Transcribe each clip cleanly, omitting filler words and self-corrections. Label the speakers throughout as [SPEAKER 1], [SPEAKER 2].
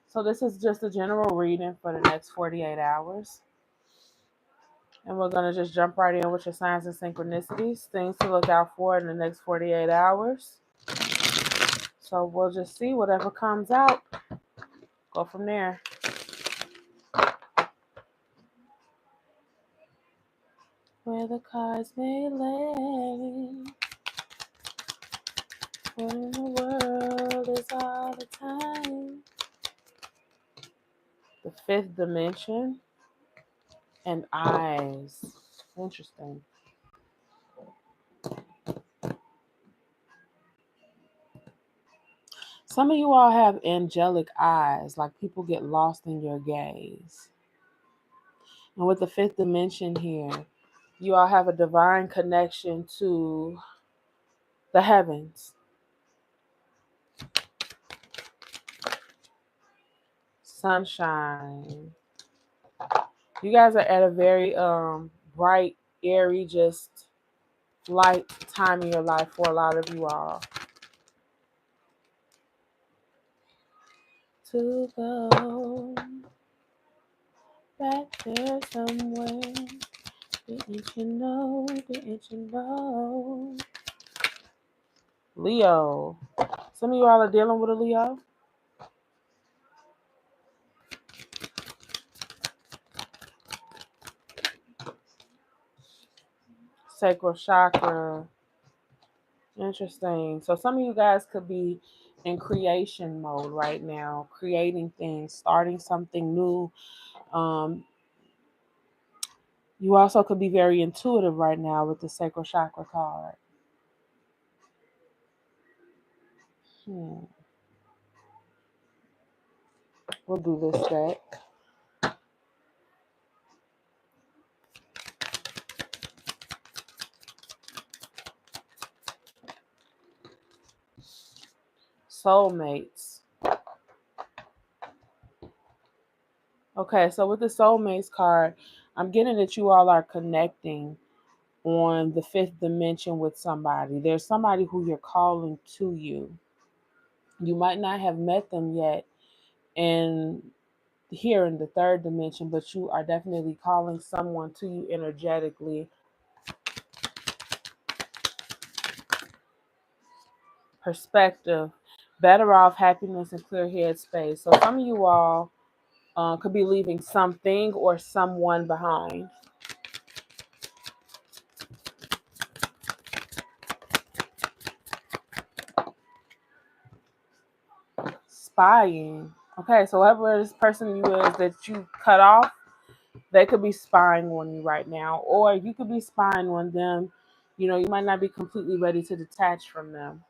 [SPEAKER 1] So this is just a general reading for the next 48 hours. And we're going to just jump right in with your signs and synchronicities, things to look out for in the next 48 hours. So we'll just see whatever comes out. Go from there. Where the cards may lay. What in the world is all the time? The fifth dimension and eyes. Interesting. Some of you all have angelic eyes, like people get lost in your gaze. And with the fifth dimension here, you all have a divine connection to the heavens. Sunshine. You guys are at a very bright, airy, just light time in your life for a lot of you all. To go back there somewhere. Didn't you know? Didn't you know? Leo. Some of you all are dealing with a Leo. Sacral chakra. Interesting. So some of you guys could be in creation mode right now, creating things, starting something new. You also could be very intuitive right now with the sacral chakra card. We'll do this deck. Soulmates. Okay, so with the soulmates card, I'm getting that you all are connecting on the fifth dimension with somebody. There's somebody who you're calling to you. You might not have met them yet in here in the third dimension, but you are definitely calling someone to you energetically. Perspective, better off, happiness, and clear head space. So some of you all could be leaving something or someone behind. Spying. Okay, so whoever this person you is that you cut off, they could be spying on you right now, or you could be spying on them. You know, you might not be completely ready to detach from them.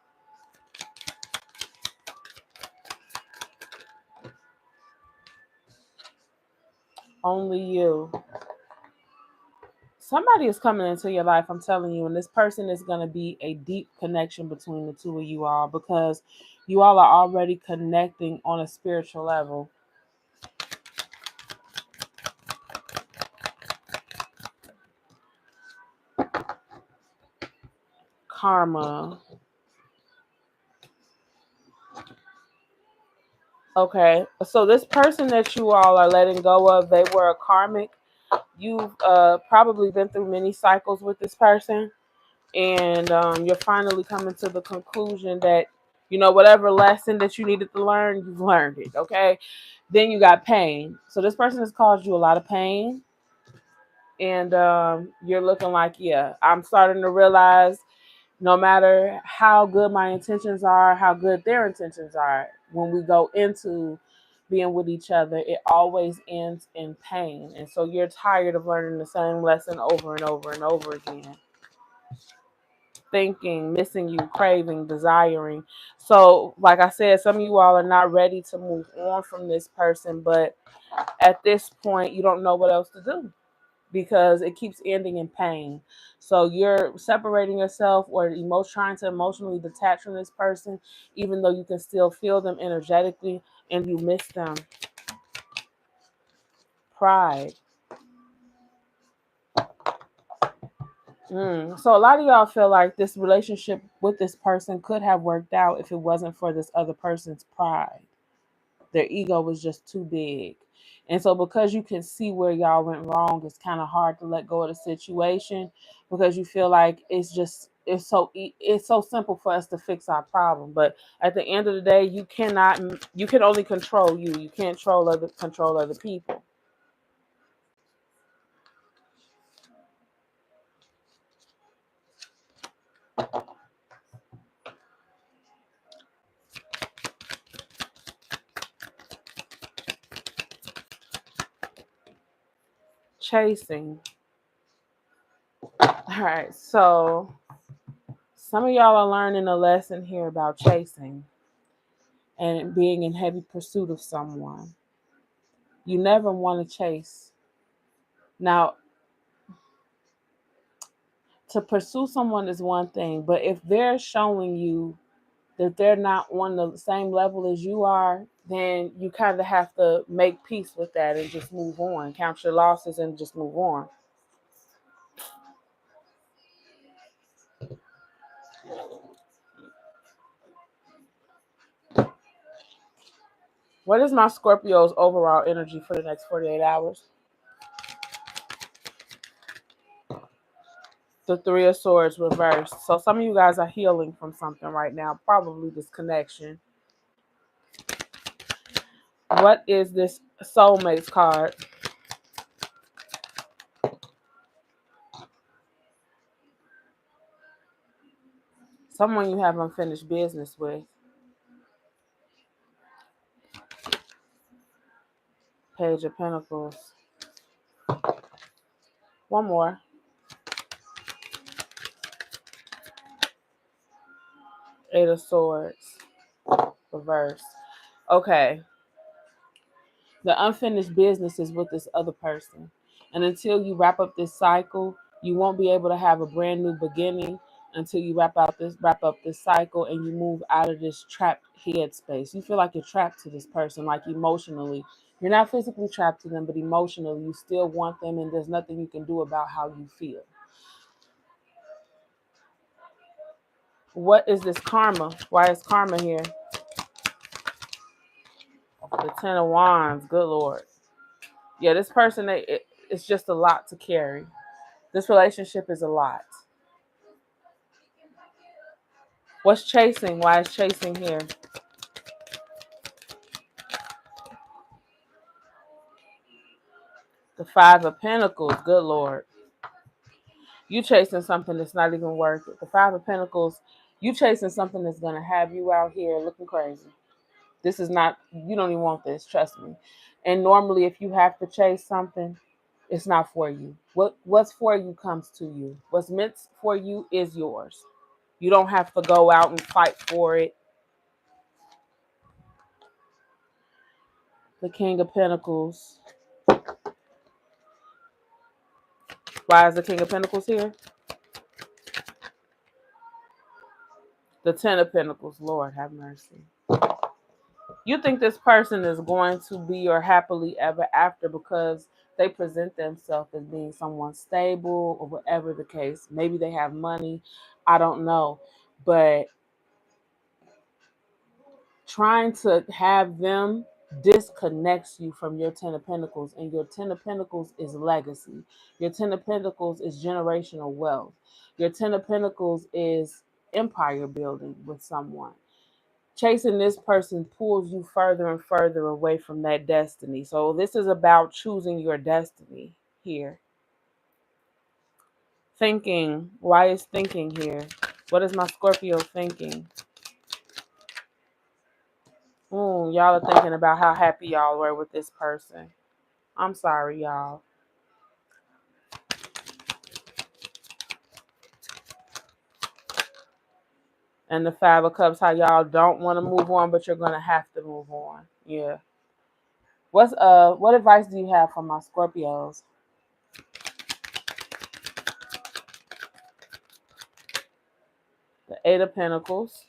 [SPEAKER 1] Only you. Somebody is coming into your life, I'm telling you, and this person is going to be a deep connection between the two of you all because you all are already connecting on a spiritual level. Karma. Okay, so this person that you all are letting go of, they were a karmic. You've probably been through many cycles with this person, and you're finally coming to the conclusion that, you know, whatever lesson that you needed to learn, you've learned it, okay? Then you got pain. So this person has caused you a lot of pain, and you're looking like, yeah, I'm starting to realize no matter how good my intentions are, how good their intentions are, when we go into being with each other, it always ends in pain. And so you're tired of learning the same lesson over and over and over again. Thinking, missing you, craving, desiring. So, like I said, some of you all are not ready to move on from this person, but at this point, you don't know what else to do because it keeps ending in pain. So you're separating yourself or trying to emotionally detach from this person, even though you can still feel them energetically and you miss them. Pride. So a lot of y'all feel like this relationship with this person could have worked out if it wasn't for this other person's pride. Their ego was just too big. And so because you can see where y'all went wrong, it's kind of hard to let go of the situation because you feel like it's so simple for us to fix our problem. But at the end of the day, you can only control you. You can't control other people. Chasing. All right, so some of y'all are learning a lesson here about chasing and being in heavy pursuit of someone. You never want to chase. Now, to pursue someone is one thing, but if they're showing you that they're not on the same level as you are, then you kind of have to make peace with that and just move on. Count your losses and just move on. What is my Scorpio's overall energy for the next 48 hours? The Three of Swords reversed. So some of you guys are healing from something right now, probably this connection. What is this soulmates card? Someone you have unfinished business with. Page of Pentacles. One more. Eight of Swords. Reverse. Okay. The unfinished business is with this other person. And until you wrap up this cycle, you won't be able to have a brand new beginning until you wrap up this cycle and you move out of this trapped head space. You feel like you're trapped to this person, like emotionally. You're not physically trapped to them, but emotionally you still want them and there's nothing you can do about how you feel. What is this karma? Why is karma here? The Ten of Wands. Good Lord. Yeah, this person, it's just a lot to carry. This relationship is a lot. What's chasing? Why is chasing here? The Five of Pentacles. Good Lord. You chasing something that's not even worth it. The Five of Pentacles, you chasing something that's going to have you out here looking crazy. This is not, you don't even want this, trust me. And normally if you have to chase something, it's not for you. What's for you comes to you. What's meant for you is yours. You don't have to go out and fight for it. The King of Pentacles. Why is the King of Pentacles here? The Ten of Pentacles. Lord have mercy. You think this person is going to be your happily ever after because they present themselves as being someone stable or whatever the case. Maybe they have money. I don't know. But trying to have them disconnects you from your Ten of Pentacles. And your Ten of Pentacles is legacy. Your Ten of Pentacles is generational wealth. Your Ten of Pentacles is empire building with someone. Chasing this person pulls you further and further away from that destiny. So this is about choosing your destiny here. Thinking. Why is thinking here? What is my Scorpio thinking? Y'all are thinking about how happy y'all were with this person. I'm sorry, y'all. And the Five of Cups, how y'all don't want to move on, but you're gonna have to move on. Yeah. What advice do you have for my Scorpios? The Eight of Pentacles.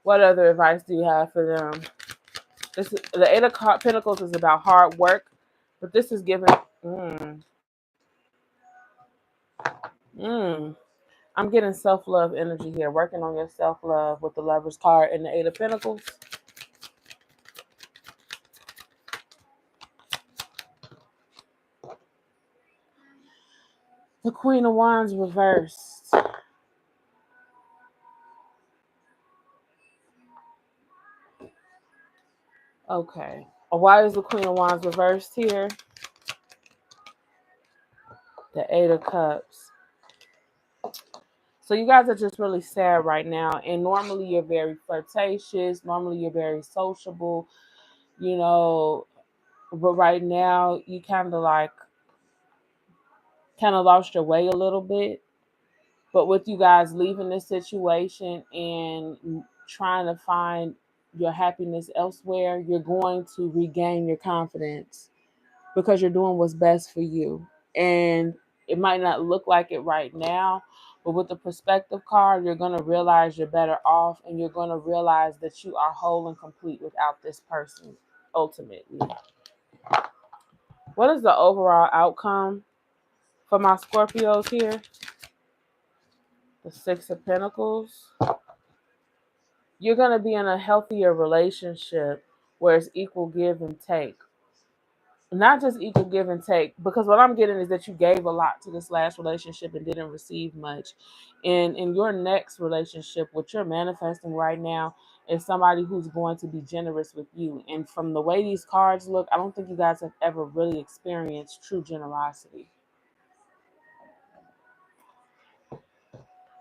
[SPEAKER 1] What other advice do you have for them? The Eight of Pentacles is about hard work, but this is giving. I'm getting self-love energy here. Working on your self-love with the Lover's card and the Eight of Pentacles. The Queen of Wands reversed. Okay. Why is the Queen of Wands reversed here? The Eight of Cups. So you guys are just really sad right now. And normally you're very flirtatious. Normally you're very sociable, you know. But right now you kind of lost your way a little bit. But with you guys leaving this situation and trying to find your happiness elsewhere, you're going to regain your confidence because you're doing what's best for you. And it might not look like it right now, but with the perspective card, you're going to realize you're better off and you're going to realize that you are whole and complete without this person ultimately. What is the overall outcome for my Scorpios here? The Six of Pentacles. You're going to be in a healthier relationship where it's equal give and take. Not just equal give and take, because what I'm getting is that you gave a lot to this last relationship and didn't receive much. And in your next relationship, what you're manifesting right now is somebody who's going to be generous with you. And from the way these cards look, I don't think you guys have ever really experienced true generosity.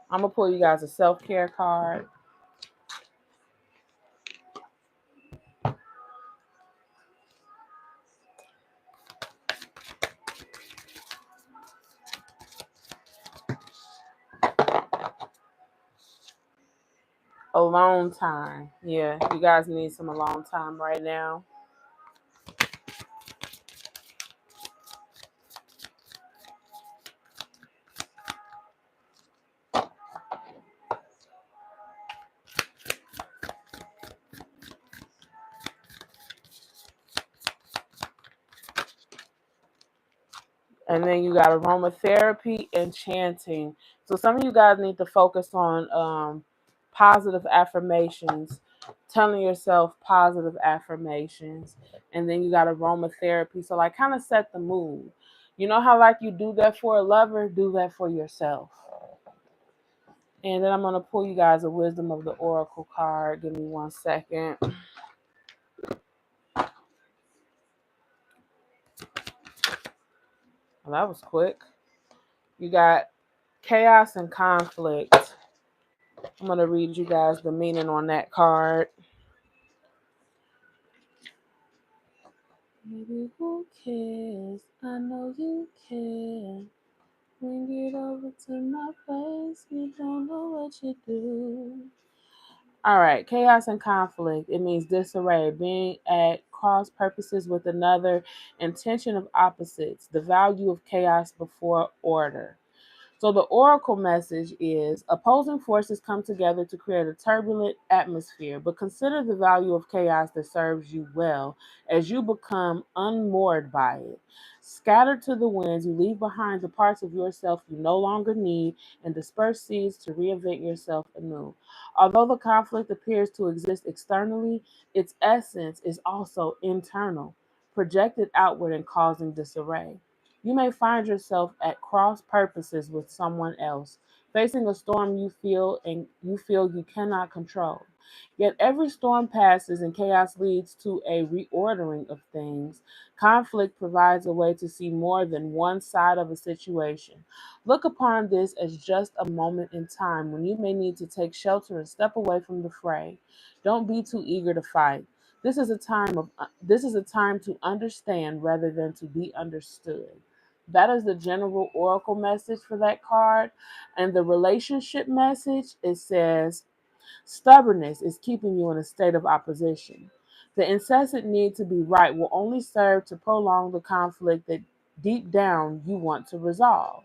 [SPEAKER 1] I'm going to pull you guys a self-care card. Alone time. Yeah, you guys need some alone time right now. And then you got aromatherapy and chanting. So some of you guys need to focus on positive affirmations, telling yourself positive affirmations. And then you got aromatherapy. So like kind of set the mood. You know how like you do that for a lover? Do that for yourself. And then I'm going to pull you guys a Wisdom of the Oracle card. Give me 1 second. Well, that was quick. You got chaos and conflict. I'm going to read you guys the meaning on that card. Maybe who cares? I know you care. Bring it over to my face. You don't know what you do. All right, chaos and conflict. It means disarray, being at cross purposes with another, intention of opposites, the value of chaos before order. So the oracle message is opposing forces come together to create a turbulent atmosphere, but consider the value of chaos that serves you well as you become unmoored by it. Scattered to the winds, you leave behind the parts of yourself you no longer need and disperse seeds to reinvent yourself anew. Although the conflict appears to exist externally, its essence is also internal, projected outward and causing disarray. You may find yourself at cross purposes with someone else, facing a storm you feel you cannot control. Yet every storm passes and chaos leads to a reordering of things. Conflict provides a way to see more than one side of a situation. Look upon this as just a moment in time when you may need to take shelter and step away from the fray. Don't be too eager to fight. This is a time to understand rather than to be understood. That is the general oracle message for that card. And the relationship message, it says, stubbornness is keeping you in a state of opposition. The incessant need to be right will only serve to prolong the conflict that deep down you want to resolve.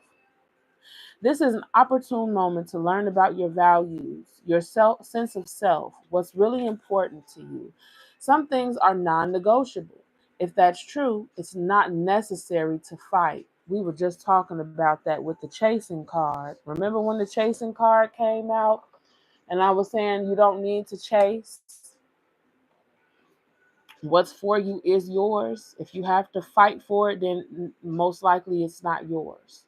[SPEAKER 1] This is an opportune moment to learn about your values, your sense of self, what's really important to you. Some things are non negotiable. If that's true, it's not necessary to fight. We were just talking about that with the chasing card. Remember when the chasing card came out and I was saying you don't need to chase? What's for you is yours. If you have to fight for it, then most likely it's not yours.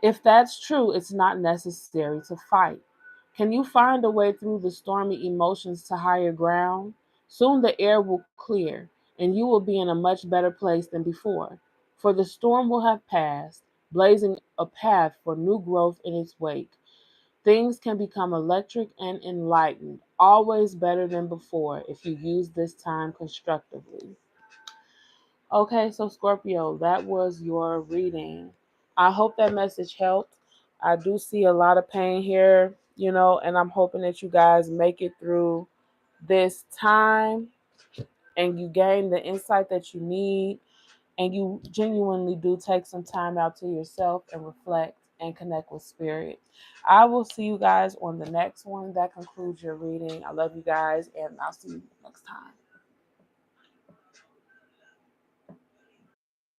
[SPEAKER 1] If that's true, it's not necessary to fight. Can you find a way through the stormy emotions to higher ground? Soon the air will clear, and you will be in a much better place than before. For the storm will have passed, blazing a path for new growth in its wake. Things can become electric and enlightened, always better than before if you use this time constructively. Okay, so Scorpio, that was your reading. I hope that message helped. I do see a lot of pain here, and I'm hoping that you guys make it through this time and you gain the insight that you need and you genuinely do take some time out to yourself and reflect and connect with spirit. I will see you guys on the next one. That concludes your reading. I love you guys and I'll see you next time.